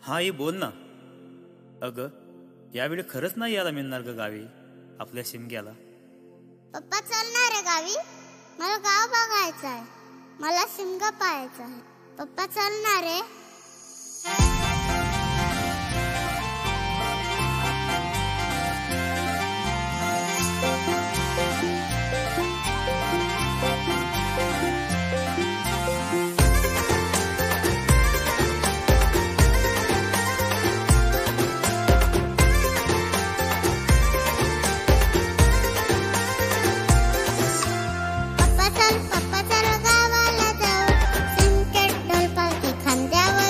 हा ये बोल ना. अगं यावेळी खरंच नाही यायला मिळणार ग गावी आपल्या शिमग्याला. पप्पा चालणार आहे गावी. मला गाव बघायचं आहे. मला शिमगा पाहायचा आहे. पप्पा चालणार आहे. पप्पा चल गावाला जाऊ. संकेत ढोल पालखी खांद्यावर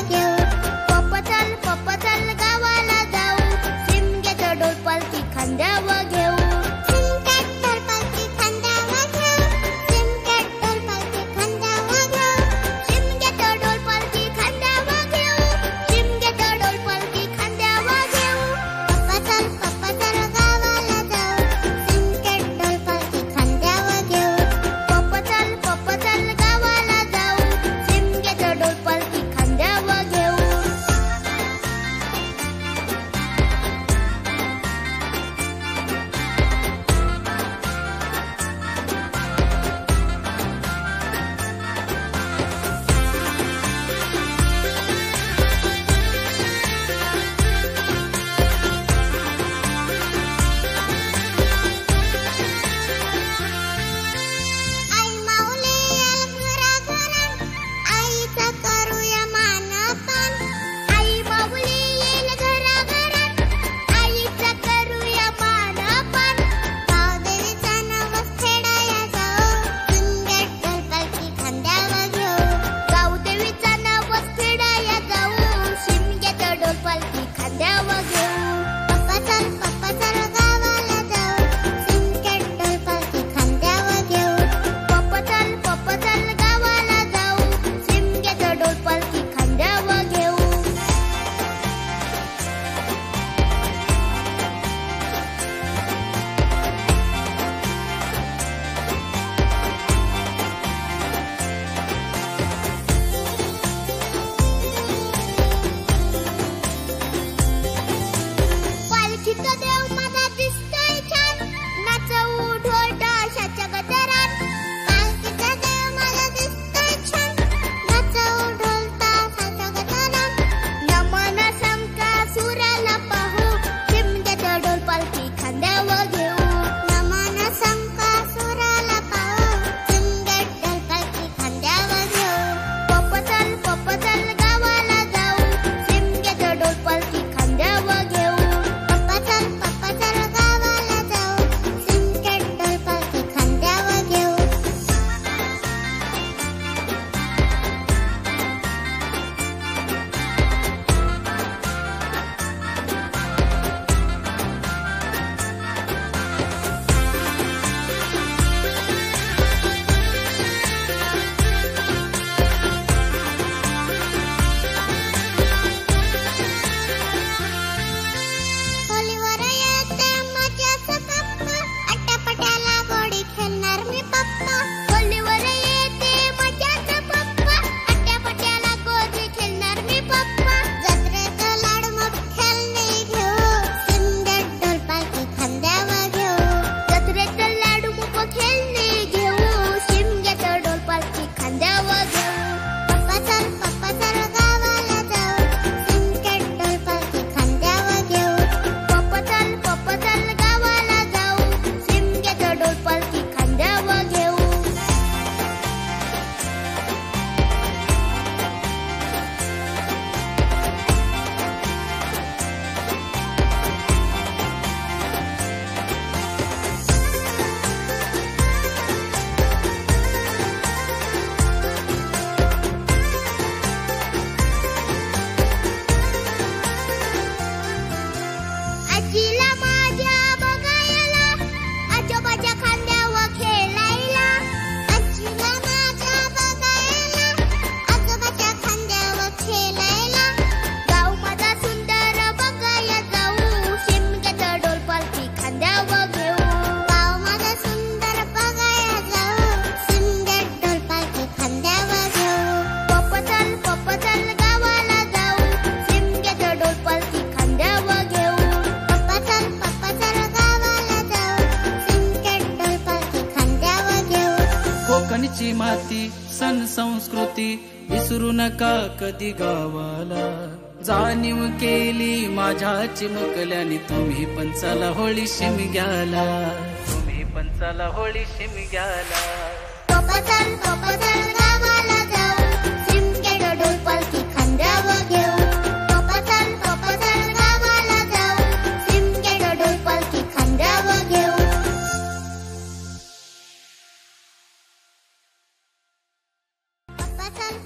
लहानची माती सण संस्कृती विसरू नका कधी गावाला. जाणीव केली माझ्या चिमुकल्याने तुम्ही पण चला होळी शिमग्याला. तुम्ही पण चला होळी शिमग्याला. पप्पा चल गावाला जाऊ, शिमग्याला ढोल पालखी खांद्यावर घेऊ. पप्पा चल गावाला जाऊ, शिमग्याला ढोल पालखी खांद्यावर घेऊ. पप्पा चल